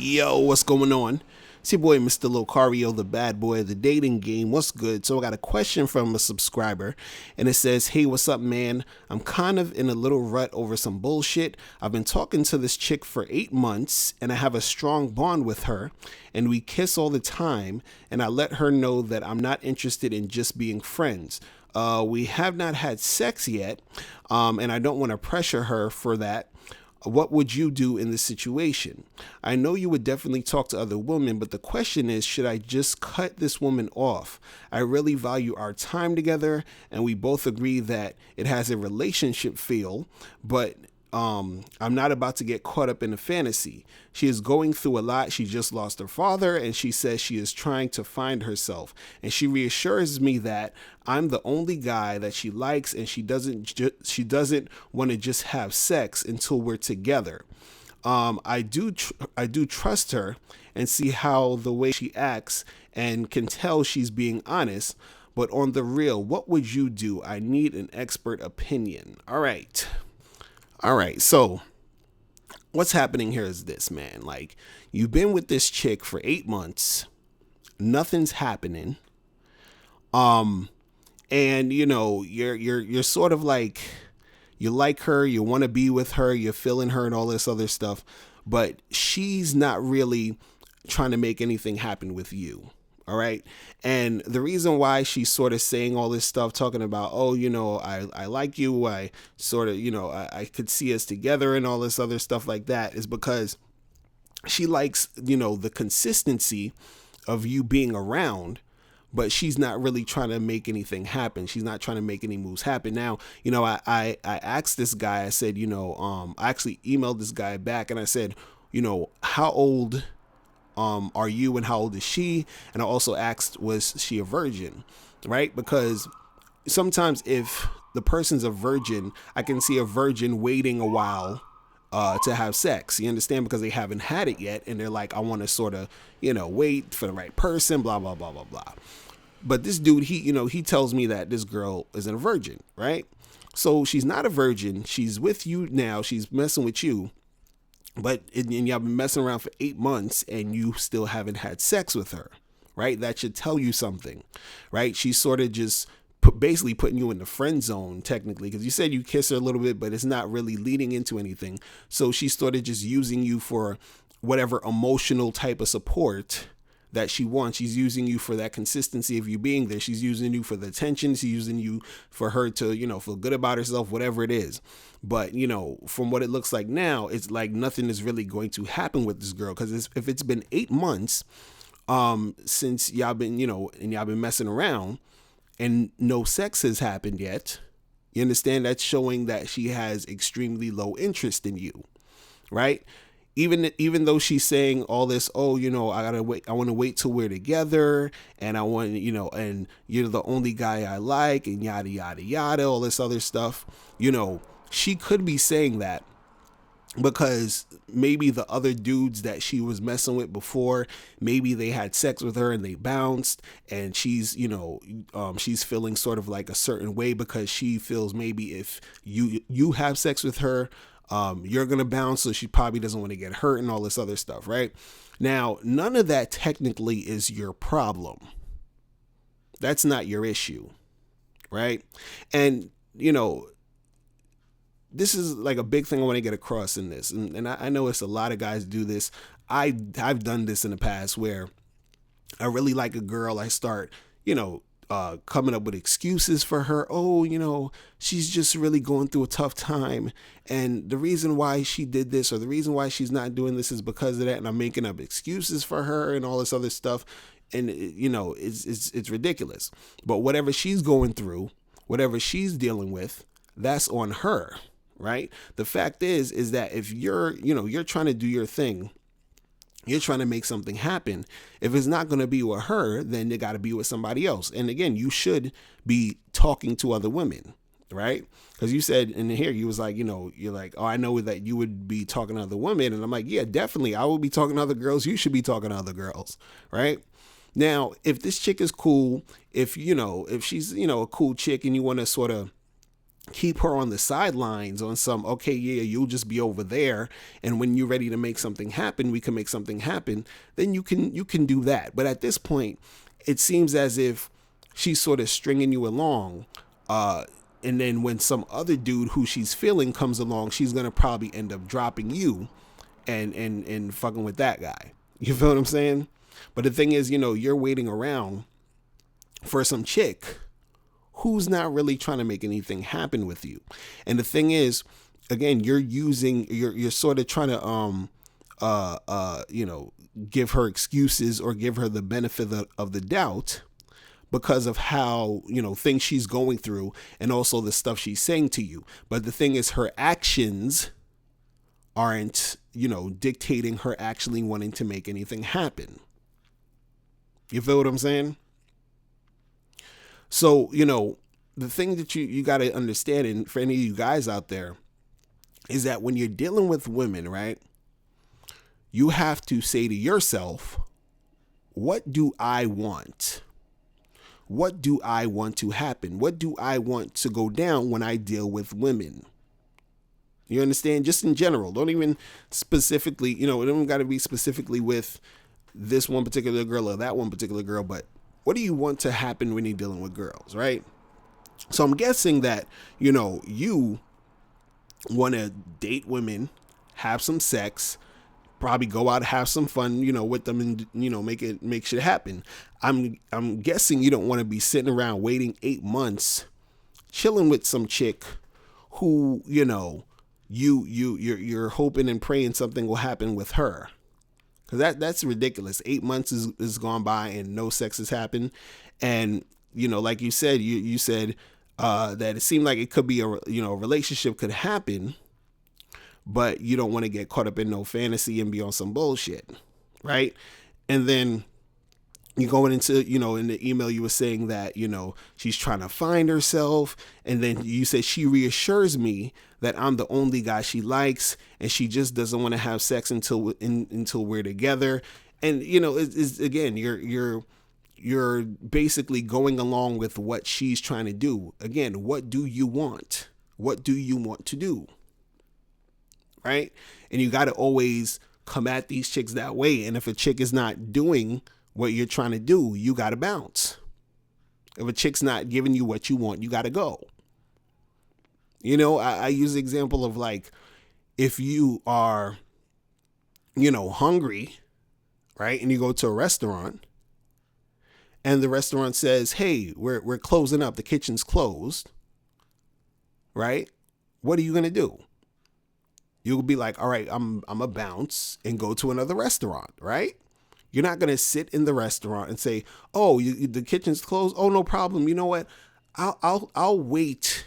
Yo, what's going on? It's your boy, Mr. Locario, the bad boy of the dating game. What's good? So, I got a question from a subscriber, and it says, "Hey, what's up, man? I'm kind of in a little rut over some bullshit. I've been talking to this chick for 8 months, and I have a strong bond with her, and we kiss all the time, and I let her know that I'm not interested in just being friends. We have not had sex yet, and I don't want to pressure her for that. What would you do in this situation? I know you would definitely talk to other women, but the question is, should I just cut this woman off? I really value our time together, and we both agree that it has a relationship feel, but I'm not about to get caught up in a fantasy. She is going through a lot. She just lost her father, and she says she is trying to find herself. And she reassures me that I'm the only guy that she likes, and she doesn't want to just have sex until we're together. I do trust her and see how the way she acts and can tell she's being honest. But on the real, what would you do? I need an expert opinion." All right. All right. So what's happening here is this, man. Like, you've been with this chick for 8 months, nothing's happening. Um, and you're sort of like, you like her, you want to be with her, you're feeling her and all this other stuff, but she's not really trying to make anything happen with you. All right. And the reason why she's sort of saying all this stuff, talking about, oh, I like you, I sort of, I could see us together and all this other stuff like that, is because she likes, the consistency of you being around, but she's not really trying to make anything happen. She's not trying to make any moves happen. Now, I asked this guy, I said, I actually emailed this guy back and I said, how old are you and how old is she? And I also asked, was she a virgin? Right? Because sometimes if the person's a virgin, I can see a virgin waiting a while to have sex. You understand? Because they haven't had it yet, and they're like, I want to sort of, wait for the right person, blah, blah, blah, blah, blah. But this dude, he tells me that this girl isn't a virgin, right? So she's not a virgin. She's with you now. She's messing with you. But and y'all been messing around for 8 months and you still haven't had sex with her, right? That should tell you something, right? She's sort of just basically putting you in the friend zone, technically, because you said you kiss her a little bit, but it's not really leading into anything. So she's sort of just using you for whatever emotional type of support that she wants. She's using you for that consistency of you being there. She's using you for the attention. She's using you for her to, feel good about herself, whatever it is. But, from what it looks like now, it's like nothing is really going to happen with this girl. Because if it's been 8 months since y'all been, and y'all been messing around and no sex has happened yet, you understand, that's showing that she has extremely low interest in you, right? Even though she's saying all this, oh, I gotta wait, I want to wait till we're together, and I want, and you're the only guy I like, and yada yada yada, all this other stuff, she could be saying that because maybe the other dudes that she was messing with before, maybe they had sex with her and they bounced, and she's she's feeling sort of like a certain way because she feels maybe if you have sex with her, you're gonna bounce, so she probably doesn't want to get hurt and all this other stuff, right? Now, none of that technically is your problem. That's not your issue, right? And this is like a big thing I want to get across in this, and I know it's a lot of guys do this. I've done this in the past where I really like a girl, I start, coming up with excuses for her. Oh, she's just really going through a tough time. And the reason why she did this or the reason why she's not doing this is because of that. And I'm making up excuses for her and all this other stuff. And, it's ridiculous. But whatever she's going through, whatever she's dealing with, that's on her, right? The fact is that if you're trying to do your thing, you're trying to make something happen. If it's not going to be with her, then they got to be with somebody else. And again, you should be talking to other women, right? Because you said in here, you was like, you're like, oh, I know that you would be talking to other women. And I'm like, yeah, definitely. I would be talking to other girls. You should be talking to other girls, right? Now, if this chick is cool, if she's, a cool chick and you want to sort of keep her on the sidelines on some, okay, yeah, you'll just be over there, and when you're ready to make something happen, we can make something happen, then you can do that. But at this point, it seems as if she's sort of stringing you along, and then when some other dude who she's feeling comes along, she's gonna probably end up dropping you and fucking with that guy. You feel what I'm saying? But the thing is, you're waiting around for some chick who's not really trying to make anything happen with you. And the thing is, again, you're sort of trying to give her excuses or give her the benefit of the doubt because of how, things she's going through and also the stuff she's saying to you. But the thing is, her actions aren't, dictating her actually wanting to make anything happen. You feel what I'm saying? So, the thing that you got to understand, and for any of you guys out there, is that when you're dealing with women, right, you have to say to yourself, what do I want? What do I want to happen? What do I want to go down when I deal with women? You understand? Just in general. Don't even specifically, it don't got to be specifically with this one particular girl or that one particular girl, but what do you want to happen when you're dealing with girls, right? So I'm guessing that, you want to date women, have some sex, probably go out, have some fun, with them and, make shit happen. I'm guessing you don't want to be sitting around waiting 8 months, chilling with some chick who, you're hoping and praying something will happen with her. Because that's ridiculous. 8 months is gone by and no sex has happened. And, like you said, you said that it seemed like it could be a relationship could happen, but you don't want to get caught up in no fantasy and be on some bullshit. Right. And then you going into, in the email you were saying that, she's trying to find herself. And then you said she reassures me that I'm the only guy she likes and she just doesn't want to have sex until we're together. And, it's again, you're basically going along with what she's trying to do. Again, what do you want? What do you want to do? Right. And you got to always come at these chicks that way. And if a chick is not doing what you're trying to do, you got to bounce. If a chick's not giving you what you want, you got to go. I use the example of like, if you are, hungry, right? And you go to a restaurant and the restaurant says, hey, we're closing up. The kitchen's closed. Right? What are you going to do? You'll be like, all right, I'm a bounce and go to another restaurant, right? You're not going to sit in the restaurant and say, oh, the kitchen's closed. Oh, no problem. You know what? I'll wait,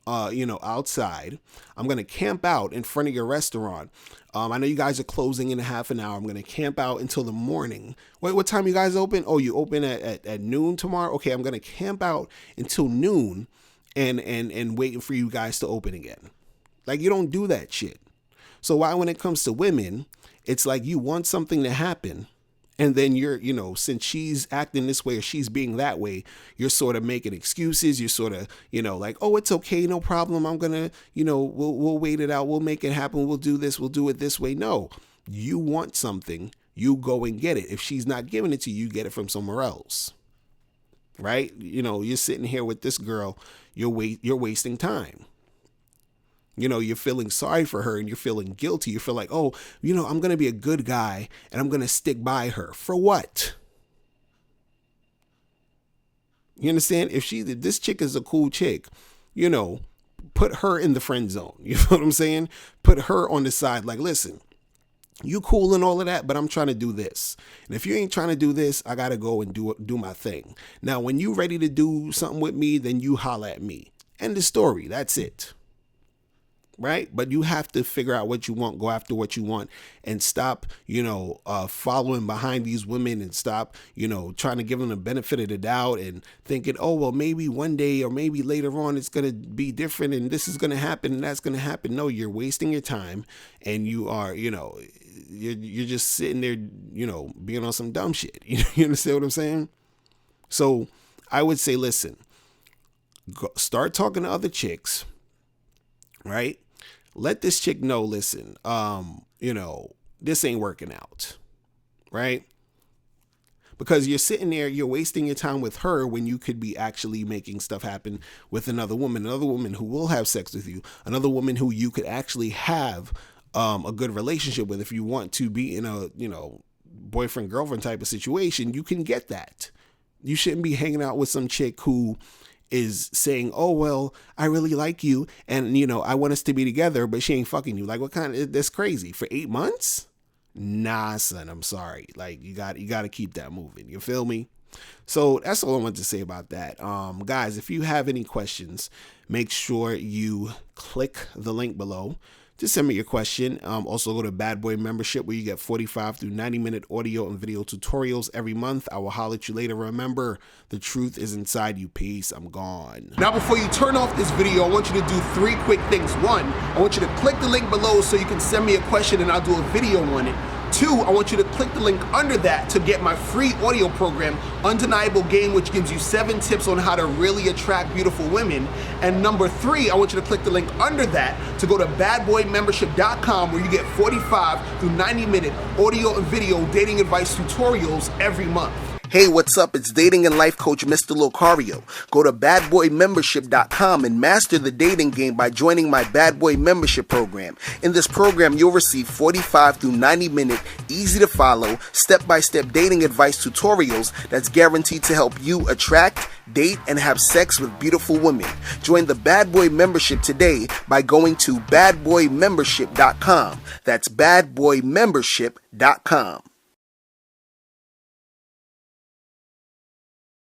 outside. I'm going to camp out in front of your restaurant. I know you guys are closing in half an hour. I'm going to camp out until the morning. Wait, what time you guys open? Oh, you open at noon tomorrow? Okay, I'm going to camp out until noon and waiting for you guys to open again. Like, you don't do that shit. So why, when it comes to women, it's like you want something to happen. And then you're, since she's acting this way or she's being that way, you're sort of making excuses. You're sort of, like, oh, it's okay. No problem. I'm going to, we'll wait it out. We'll make it happen. We'll do this. We'll do it this way. No, you want something. You go and get it. If she's not giving it to you, get it from somewhere else. Right? You're sitting here with this girl. You're wasting time. You're feeling sorry for her and you're feeling guilty. You feel like, oh, I'm going to be a good guy and I'm going to stick by her. For what? You understand? If this chick is a cool chick, put her in the friend zone. You know what I'm saying? Put her on the side. Like, listen, you cool and all of that, but I'm trying to do this. And if you ain't trying to do this, I got to go and do my thing. Now, when you ready to do something with me, then you holla at me. End of story. That's it. Right? But you have to figure out what you want, go after what you want, and stop, following behind these women and stop, trying to give them the benefit of the doubt and thinking, oh, well, maybe one day or maybe later on it's going to be different and this is going to happen and that's going to happen. No, you're wasting your time and you are, you're just sitting there, being on some dumb shit. You understand what I'm saying? So I would say, listen, start talking to other chicks. right? Let this chick know, listen, this ain't working out, right? Because you're sitting there, you're wasting your time with her when you could be actually making stuff happen with another woman who will have sex with you, another woman who you could actually have a good relationship with. If you want to be in a, boyfriend, girlfriend type of situation, you can get that. You shouldn't be hanging out with some chick who is saying, oh, well, I really like you and, I want us to be together, but she ain't fucking you. Like, what kind of, that's crazy. For 8 months? Nah, son, I'm sorry. Like, you got to keep that moving. You feel me? So that's all I wanted to say about that. Guys, if you have any questions, make sure you click the link below to send me your question. Also go to Bad Boy Membership, where you get 45 through 90-minute audio and video tutorials every month. I will holler at you later. Remember, the truth is inside you. Peace. I'm gone. Now, before you turn off this video, I want you to do 3 quick things. 1, I want you to click the link below so you can send me a question and I'll do a video on it. 2, I want you to click the link under that to get my free audio program, Undeniable Game, which gives you 7 tips on how to really attract beautiful women. And number 3, I want you to click the link under that to go to badboymembership.com, where you get 45 through 90-minute audio and video dating advice tutorials every month. Hey, what's up? It's dating and life coach Mr. Locario. Go to badboymembership.com and master the dating game by joining my Bad Boy Membership program. In this program, you'll receive 45 through 90-minute, easy-to-follow, step-by-step dating advice tutorials that's guaranteed to help you attract, date, and have sex with beautiful women. Join the Bad Boy Membership today by going to badboymembership.com. That's badboymembership.com.